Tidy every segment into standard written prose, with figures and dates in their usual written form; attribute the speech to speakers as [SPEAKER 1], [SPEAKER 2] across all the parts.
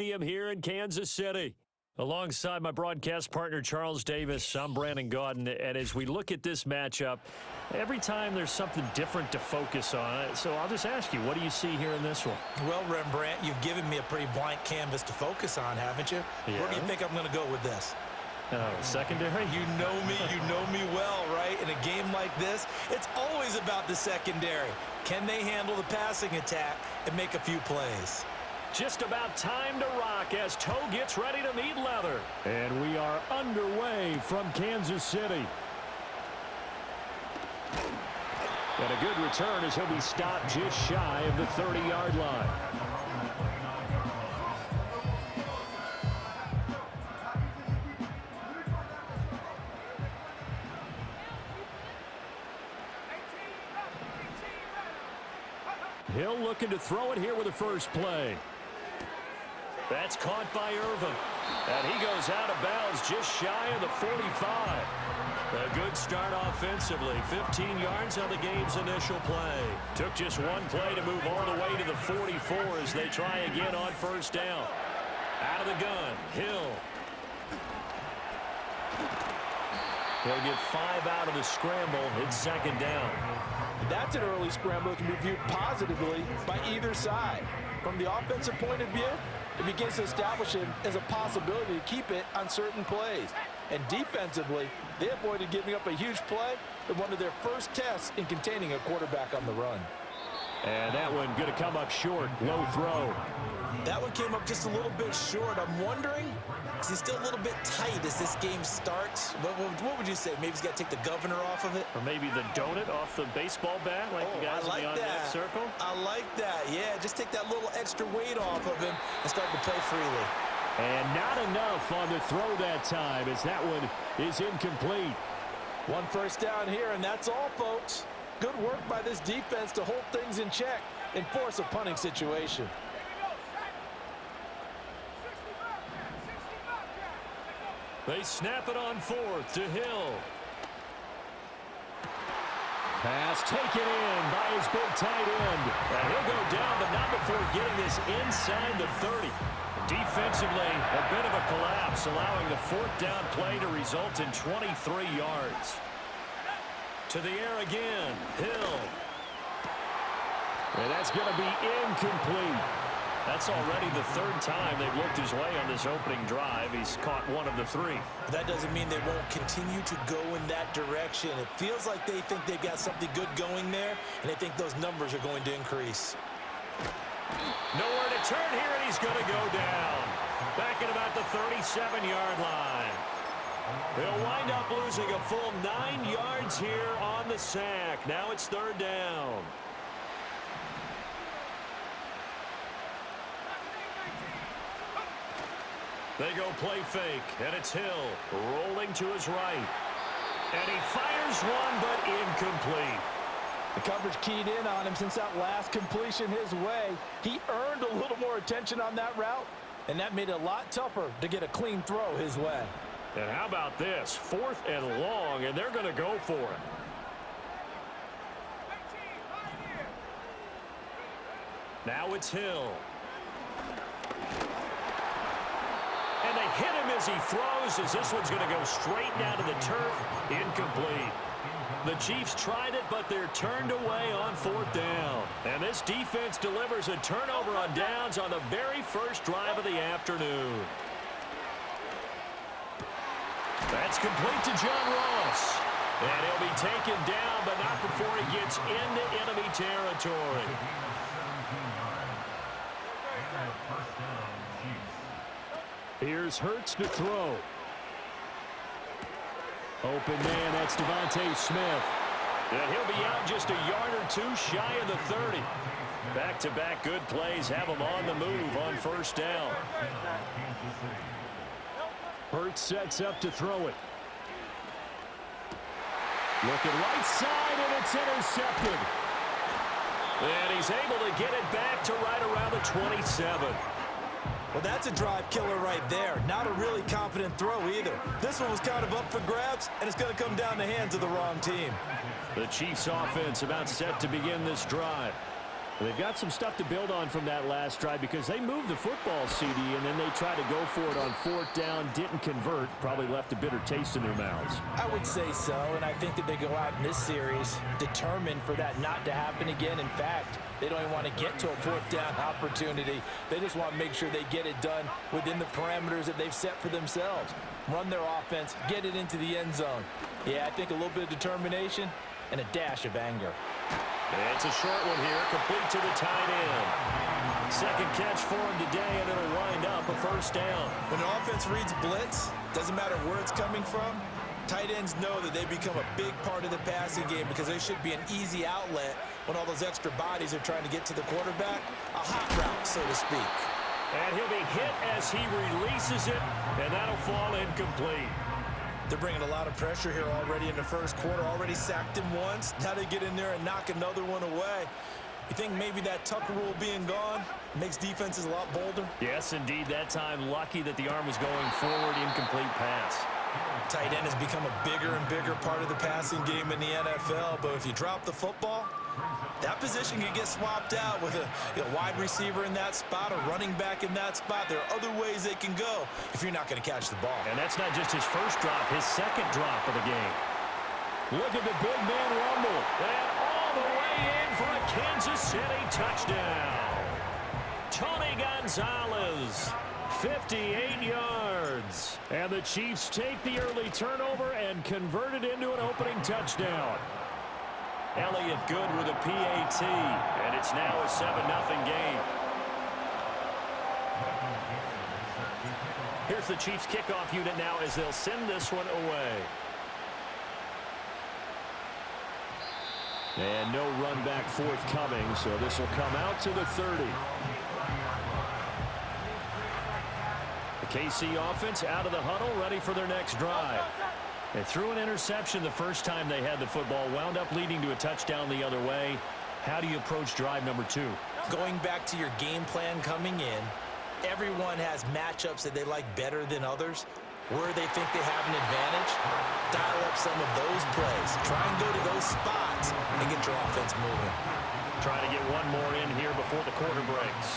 [SPEAKER 1] Stadium here in Kansas City. Alongside my broadcast partner, Charles Davis, I'm Brandon Gaudin. And as we look at this matchup, every time there's something different to focus on. So I'll just ask you, what do you see here in this one?
[SPEAKER 2] Well, Rembrandt, you've given me a pretty blank canvas to focus on, haven't you?
[SPEAKER 1] Yeah.
[SPEAKER 2] Where do you think I'm going to go with this?
[SPEAKER 1] Secondary?
[SPEAKER 2] You know me well, right? In a game like this, it's always about the secondary. Can they handle the passing attack and make a few plays?
[SPEAKER 1] Just about time to rock as Toe gets ready to meet leather. And we are underway from Kansas City. And a good return as he'll be stopped just shy of the 30-yard line. Hill looking to throw it here with the first play. That's caught by Irvin. And he goes out of bounds just shy of the 45. A good start offensively. 15 yards on the game's initial play. Took just one play to move all the way to the 44 as they try again on first down. Out of the gun, Hill. He'll get 5 out of the scramble. It's second down.
[SPEAKER 3] That's an early scramble that can be viewed positively by either side. From the offensive point of view, it begins to establish him as a possibility to keep it on certain plays. And defensively, they avoided giving up a huge play in one of their first tests in containing a quarterback on the run.
[SPEAKER 1] And that one going to come up short. Low throw.
[SPEAKER 2] That one came up just a little bit short. I'm wondering, is he still a little bit tight as this game starts? What would you say? Maybe he's got to take the governor off of it?
[SPEAKER 1] Or maybe the donut off the baseball bat like the guys in the on-deck circle?
[SPEAKER 2] I like that. Yeah, just take that little extra weight off of him and start to play freely.
[SPEAKER 1] And not enough on the throw that time as that one is incomplete.
[SPEAKER 3] One first down here, and that's all, folks. Good work by this defense to hold things in check and force a punting situation.
[SPEAKER 1] They snap it on fourth to Hill. Pass taken in by his big tight end. And he'll go down, but not before getting this inside the 30. Defensively, a bit of a collapse, allowing the fourth down play to result in 23 yards. To the air again, Hill. And that's going to be incomplete. That's already the third time they've looked his way on this opening drive. He's caught one of the 3.
[SPEAKER 2] That doesn't mean they won't continue to go in that direction. It feels like they think they've got something good going there, and they think those numbers are going to increase.
[SPEAKER 1] Nowhere to turn here, and he's going to go down. Back at about the 37-yard line. They'll wind up losing a full 9 yards here on the sack. Now it's third down. They go play fake, and it's Hill rolling to his right. And he fires one, but incomplete.
[SPEAKER 3] The coverage keyed in on him since that last completion his way. He earned a little more attention on that route, and that made it a lot tougher to get a clean throw his way.
[SPEAKER 1] And how about this? 4th and long, and they're going to go for it. Now it's Hill. And they hit him as he throws, as this one's going to go straight down to the turf. Incomplete. The Chiefs tried it, but they're turned away on fourth down. And this defense delivers a turnover on downs on the very first drive of the afternoon. That's complete to John Ross. And he'll be taken down, but not before he gets into enemy territory. Here's Hurts to throw. Open man, that's Devontae Smith. And he'll be out just a yard or 2 shy of the 30. Back-to-back good plays have him on the move on first down. Hurts sets up to throw it. Looking right side, and it's intercepted. And he's able to get it back to right around the 27.
[SPEAKER 2] Well, that's a drive killer right there. Not a really confident throw either. This one was kind of up for grabs, and it's going to come down the hands of the wrong team.
[SPEAKER 1] The Chiefs offense about set to begin this drive. They've got some stuff to build on from that last drive because they moved the football, CD, and then they tried to go for it on fourth down, didn't convert, probably left a bitter taste in their mouths.
[SPEAKER 3] I would say so, and I think that they go out in this series determined for that not to happen again. In fact, they don't even want to get to a fourth down opportunity. They just want to make sure they get it done within the parameters that they've set for themselves. Run their offense, get it into the end zone. Yeah, I think a little bit of determination and a dash of anger.
[SPEAKER 1] It's a short one here, complete to the tight end. Second catch for him today, and it'll wind up a first down.
[SPEAKER 2] When an offense reads blitz, doesn't matter where it's coming from, tight ends know that they become a big part of the passing game because they should be an easy outlet when all those extra bodies are trying to get to the quarterback. A hot route, so to speak.
[SPEAKER 1] And he'll be hit as he releases it, and that'll fall incomplete.
[SPEAKER 2] They're bringing a lot of pressure here already in the first quarter. Already sacked him once. Now they get in there and knock another one away. You think maybe that Tucker rule being gone makes defenses a lot bolder?
[SPEAKER 1] Yes, indeed. That time, lucky that the arm was going forward. Incomplete pass.
[SPEAKER 2] Tight end has become a bigger and bigger part of the passing game in the NFL. But if you drop the football, that position can get swapped out with a wide receiver in that spot, a running back in that spot. There are other ways they can go if you're not going to catch the ball.
[SPEAKER 1] And that's not just his first drop, his second drop of the game. Look at the big man rumble. And all the way in for a Kansas City touchdown. Tony Gonzalez, 58 yards. And the Chiefs take the early turnover and convert it into an opening touchdown. Elliott good with a PAT, and it's now a 7-0 game. Here's the Chiefs kickoff unit now as they'll send this one away. And no run back forthcoming, so this will come out to the 30. The KC offense out of the huddle, ready for their next drive. They threw an interception the first time they had the football, wound up leading to a touchdown the other way. How do you approach drive number 2?
[SPEAKER 2] Going back to your game plan coming in, everyone has matchups that they like better than others. Where they think they have an advantage, dial up some of those plays. Try and go to those spots and get your offense moving.
[SPEAKER 1] Trying to get one more in here before the quarter breaks.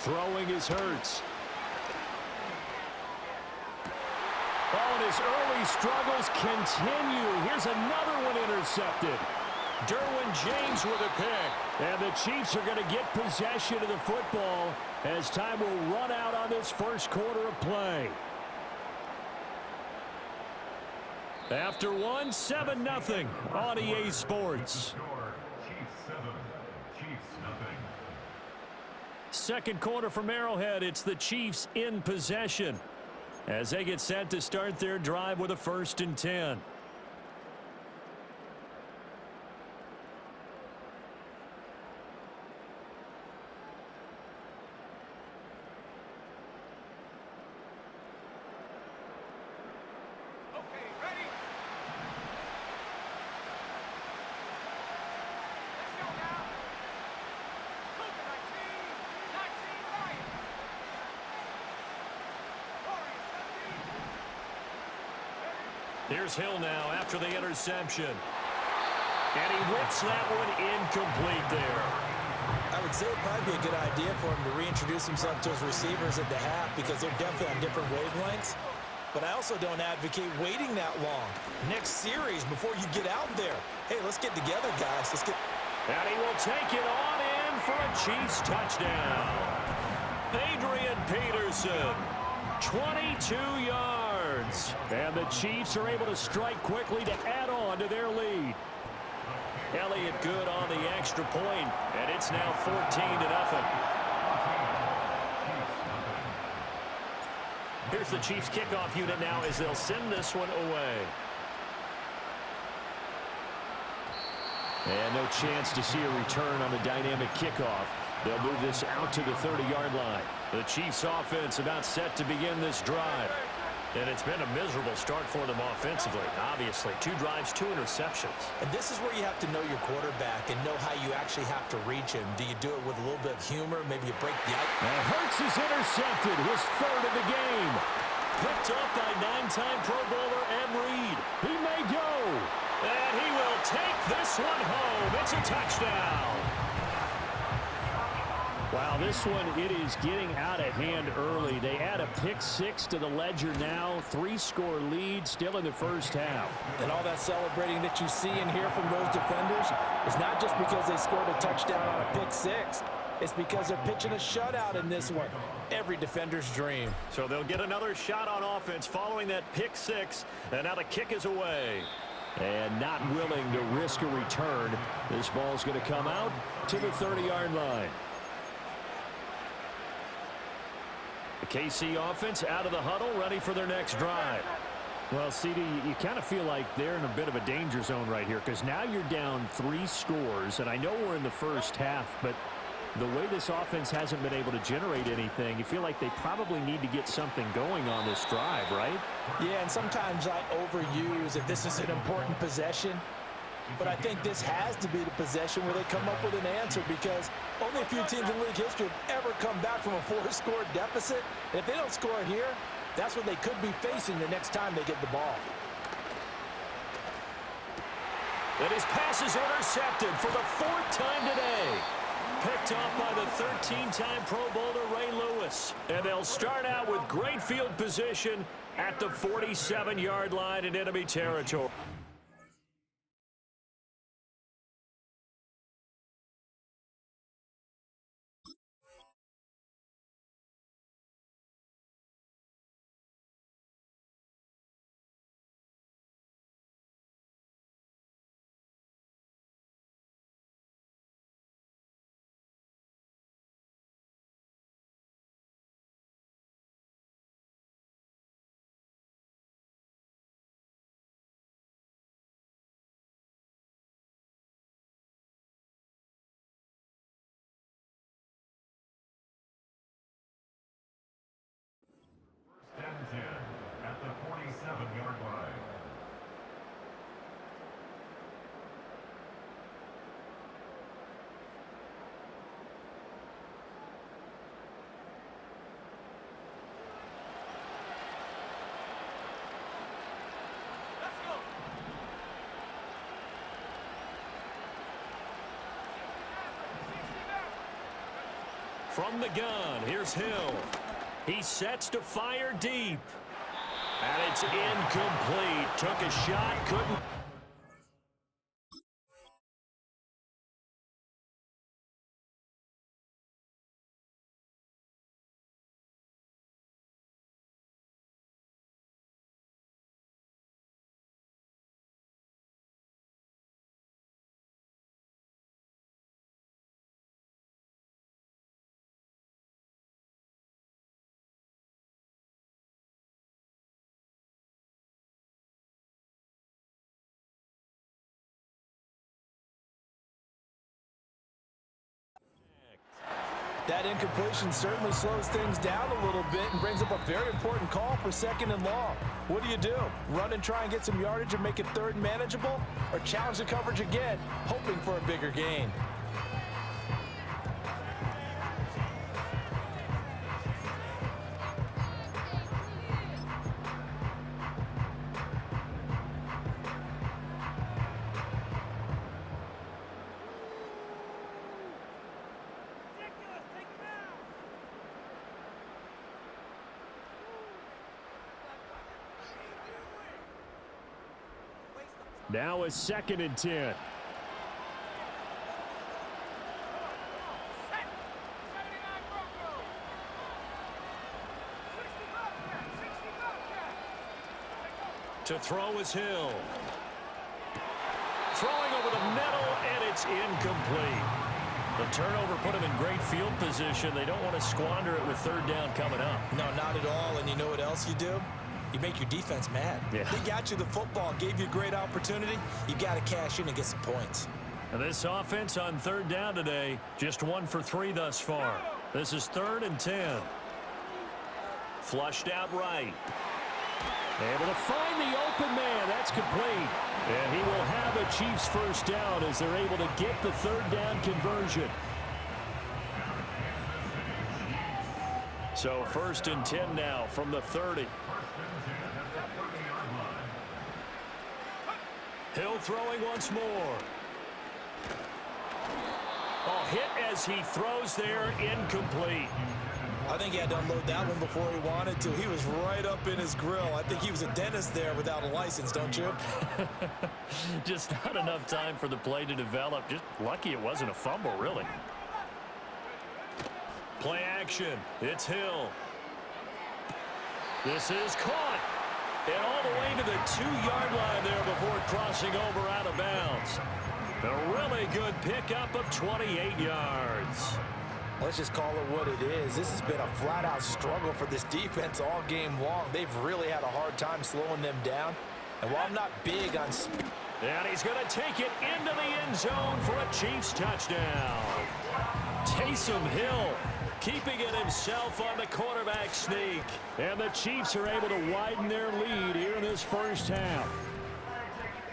[SPEAKER 1] Throwing is Hurts. Oh, and his early struggles continue. Here's another one intercepted. Derwin James with a pick. And the Chiefs are going to get possession of the football as time will run out on this first quarter of play. After 7-0 on EA Sports. Second quarter from Arrowhead, it's the Chiefs in possession as they get set to start their drive with a 1st and 10. Here's Hill now after the interception. And he whips that one incomplete there.
[SPEAKER 2] I would say it'd probably be a good idea for him to reintroduce himself to his receivers at the half because they're definitely on different wavelengths. But I also don't advocate waiting that long. Next series, before you get out there, hey, let's get together, guys. Let's get.
[SPEAKER 1] And he will take it on in for a Chiefs touchdown. Adrian Peterson, 22 yards. And the Chiefs are able to strike quickly to add on to their lead. Elliott good on the extra point, and it's now 14-0. Here's the Chiefs kickoff unit now as they'll send this one away. And no chance to see a return on the dynamic kickoff. They'll move this out to the 30-yard line. The Chiefs offense about set to begin this drive. And it's been a miserable start for them offensively, obviously. 2 drives, 2 interceptions.
[SPEAKER 2] And this is where you have to know your quarterback and know how you actually have to reach him. Do you do it with a little bit of humor? Maybe you break the ice.
[SPEAKER 1] And Hurts is intercepted, his 3rd of the game. Picked up by 9-time Pro Bowler Ed Reed. He may go. And he will take this one home. It's a touchdown. Wow, this one, it is getting out of hand early. They add a pick six to the ledger now. 3-score lead still in the first half.
[SPEAKER 3] And all that celebrating that you see and hear from those defenders is not just because they scored a touchdown on a pick six. It's because they're pitching a shutout in this one. Every defender's dream.
[SPEAKER 1] So they'll get another shot on offense following that pick six. And now the kick is away. And not willing to risk a return. This ball's going to come out to the 30-yard line. The KC offense out of the huddle, ready for their next drive. Well, CD, you kind of feel like they're in a bit of a danger zone right here because now you're down 3 scores, and I know we're in the first half, but the way this offense hasn't been able to generate anything, you feel like they probably need to get something going on this drive, right?
[SPEAKER 3] Yeah, and sometimes I overuse that this is an important possession. But I think this has to be the possession where they come up with an answer because only a few teams in league history have ever come back from a 4-score deficit. And if they don't score here, that's what they could be facing the next time they get the ball.
[SPEAKER 1] And his pass is intercepted for the 4th time today. Picked off by the 13-time Pro Bowler Ray Lewis. And they'll start out with great field position at the 47-yard line in enemy territory.
[SPEAKER 4] At the 47-yard line.
[SPEAKER 1] From the gun, here's Hill. He sets to fire deep. And it's incomplete. Took a shot, couldn't.
[SPEAKER 3] That incompletion certainly slows things down a little bit and brings up a very important call for 2nd and long. What do? Run and try and get some yardage and make it 3rd and manageable? Or challenge the coverage again, hoping for a bigger gain?
[SPEAKER 1] Now a 2nd and 10. To throw is Hill. Throwing over the middle, and it's incomplete. The turnover put him in great field position. They don't want to squander it with 3rd down coming up.
[SPEAKER 3] No, not at all. And you know what else you do? You make your defense mad.
[SPEAKER 1] Yeah.
[SPEAKER 3] They got you the football, gave you a great opportunity. You got to cash in and get some points.
[SPEAKER 1] And this offense on 3rd down today, just 1 for 3 thus far. This is 3rd and 10. Flushed out right. Able to find the open man. That's complete. And he will have a Chiefs 1st down as they're able to get the 3rd down conversion. So 1st and 10 now from the 30. Hill Hill throwing once more. Oh, hit as he throws there, incomplete.
[SPEAKER 2] I think he had to unload that one before he wanted to. He was right up in his grill. I think he was a dentist there without a license, don't you?
[SPEAKER 1] Just not enough time for the play to develop. Just lucky it wasn't a fumble, really. Play action. It's Hill. This is caught. And all the way to the 2-yard line there before crossing over out of bounds. A really good pickup of 28 yards.
[SPEAKER 3] Let's just call it what it is. This has been a flat-out struggle for this defense all game long. They've really had a hard time slowing them down. And while I'm not big on speed,
[SPEAKER 1] and he's going to take it into the end zone for a Chiefs touchdown. Taysom Hill keeping it himself on the quarterback sneak. And the Chiefs are able to widen their lead here in this first half.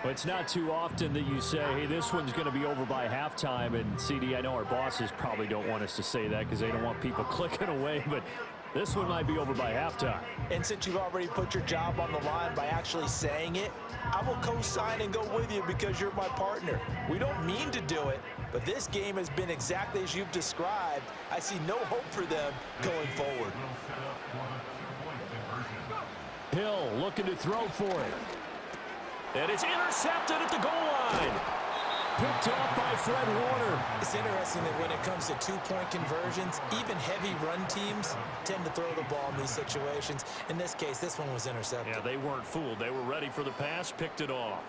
[SPEAKER 1] Well, it's not too often that you say, hey, this one's going to be over by halftime. And, CD, I know our bosses probably don't want us to say that because they don't want people clicking away. But this one might be over by halftime.
[SPEAKER 3] And since you've already put your job on the line by actually saying it, I will co-sign and go with you because you're my partner. We don't mean to do it, but this game has been exactly as you've described. I see no hope for them going forward.
[SPEAKER 1] Hill looking to throw for it. And it's intercepted at the goal line. Picked off by Fred Warner.
[SPEAKER 2] It's interesting that when it comes to two-point conversions, even heavy run teams tend to throw the ball in these situations. In this case, this one was intercepted.
[SPEAKER 1] Yeah, they weren't fooled. They were ready for the pass, picked it off.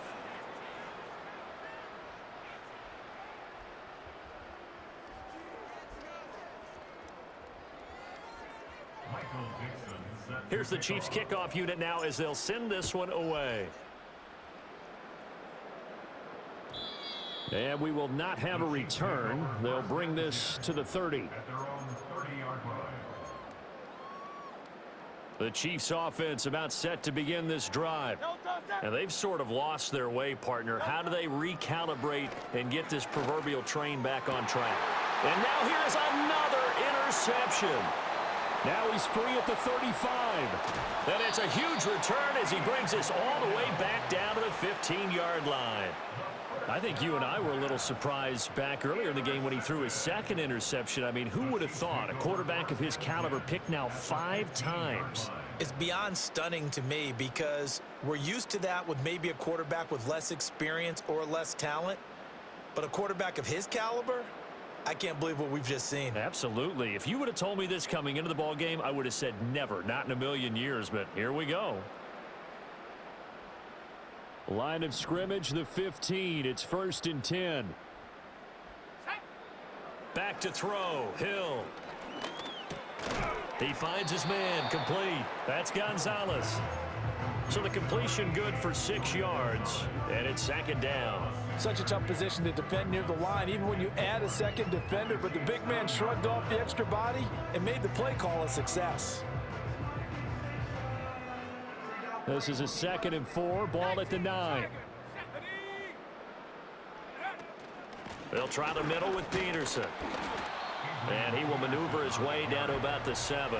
[SPEAKER 1] Here's the Chiefs kickoff unit now as they'll send this one away. And we will not have a return. They'll bring this to the 30. The Chiefs offense about set to begin this drive. And they've sort of lost their way, partner. How do they recalibrate and get this proverbial train back on track? And now here's another interception. Now he's free at the 35. And it's a huge return as he brings us all the way back down to the 15-yard line. I think you and I were a little surprised back earlier in the game when he threw his second interception. I mean, who would have thought a quarterback of his caliber picked now 5 times?
[SPEAKER 2] It's beyond stunning to me because we're used to that with maybe a quarterback with less experience or less talent. But a quarterback of his caliber, I can't believe what we've just seen.
[SPEAKER 1] Absolutely. If you would have told me this coming into the ball game, I would have said never, not in a million years. But here we go. Line of scrimmage, the 15. It's 1st and 10. Back to throw. Hill. He finds his man. Complete. That's Gonzalez. So the completion good for 6 yards. And it's 2nd down.
[SPEAKER 3] Such a tough position to defend near the line, even when you add a second defender. But the big man shrugged off the extra body and made the play call a success.
[SPEAKER 1] This is a 2nd and 4. Ball at the 9. They'll try the middle with Peterson. And he will maneuver his way down to about the 7.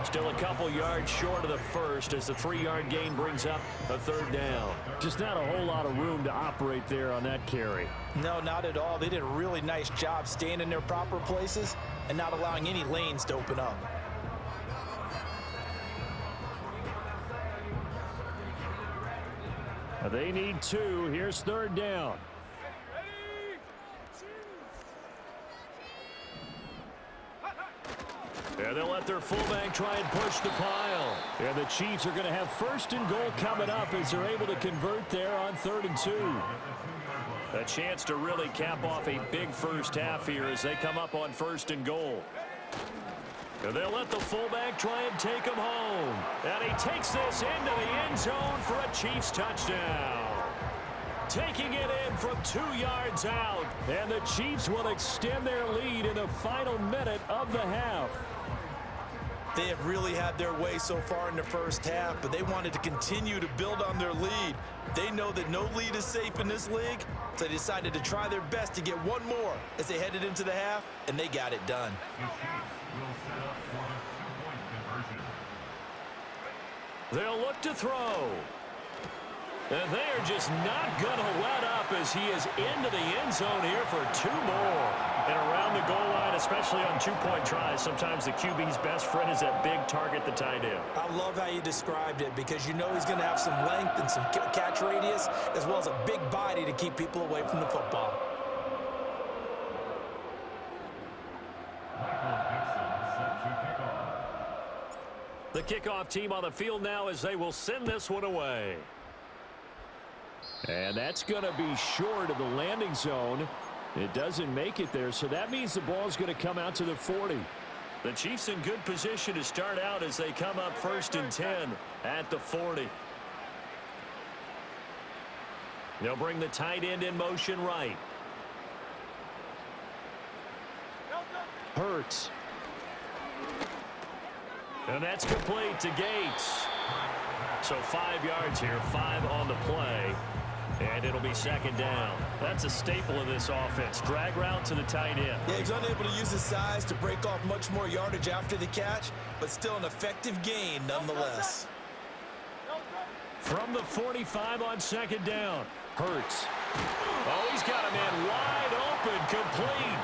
[SPEAKER 1] Still a couple yards short of the first as the 3-yard gain brings up a 3rd down. Just not a whole lot of room to operate there on that carry.
[SPEAKER 3] No, not at all. They did a really nice job staying in their proper places and not allowing any lanes to open up.
[SPEAKER 1] They need 2. Here's 3rd down. And they'll let their fullback try and push the pile. And the Chiefs are going to have 1st and goal coming up as they're able to convert there on 3rd and 2. A chance to really cap off a big first half here as they come up on 1st and goal. And they'll let the fullback try and take him home. And he takes this into the end zone for a Chiefs touchdown. Taking it in from 2 yards out. And the Chiefs will extend their lead in the final minute of the half.
[SPEAKER 2] They have really had their way so far in the first half, but they wanted to continue to build on their lead. They know that no lead is safe in this league, so they decided to try their best to get one more as they headed into the half, and they got it done.
[SPEAKER 1] They'll look to throw. And they are just not going to let up as he is into the end zone here for 2 more. And around the goal line, especially on 2-point tries, sometimes the QB's best friend is that big target, the tight end.
[SPEAKER 2] I love how you described it because you know he's going to have some length and some catch radius as well as a big body to keep people away from the football.
[SPEAKER 1] The kickoff team on the field now as they will send this one away. And that's going to be short of the landing zone. It doesn't make it there, so that means the ball's going to come out to the 40. The Chiefs in good position to start out as they come up 1st and 10 at the 40. They'll bring the tight end in motion right. Hurts. And that's complete to Gates. So 5 yards here, 5 on the play. And it'll be 2nd down. That's a staple of this offense. Drag route to the tight end.
[SPEAKER 2] Yeah, he's unable to use his size to break off much more yardage after the catch, but still an effective gain nonetheless.
[SPEAKER 1] From the 45 on 2nd down. Hurts. Oh, he's got a man wide open, complete.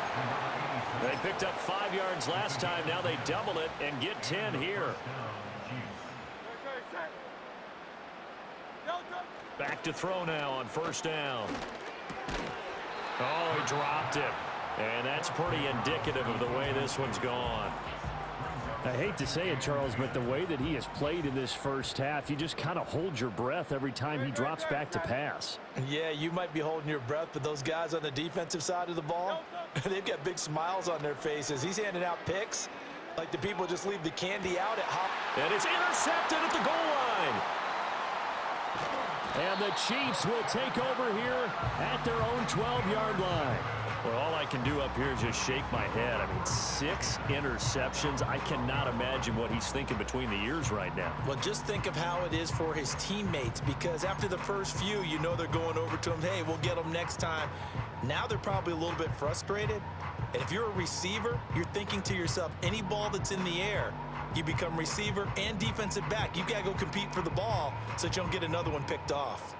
[SPEAKER 1] They picked up 5 yards last time. Now they double it and get 10 here. Back to throw now on 1st down. Oh, he dropped it. And that's pretty indicative of the way this one's gone. I hate to say it, Charles, but the way that he has played in this first half, you just kind of hold your breath every time he drops back to pass.
[SPEAKER 3] Yeah, you might be holding your breath, but those guys on the defensive side of the ball, they've got big smiles on their faces. He's handing out picks like the people just leave the candy out at hop.
[SPEAKER 1] And it's intercepted at the goal line. And the Chiefs will take over here at their own 12-yard line. Well, all I can do up here is just shake my head. I mean, 6 interceptions. I cannot imagine what he's thinking between the ears right now.
[SPEAKER 2] Well, just think of how it is for his teammates, because after the first few, you know they're going over to him, hey, we'll get them next time. Now they're probably a little bit frustrated. And if you're a receiver, you're thinking to yourself, any ball that's in the air, you become receiver and defensive back. You got to go compete for the ball so that you don't get another one picked off.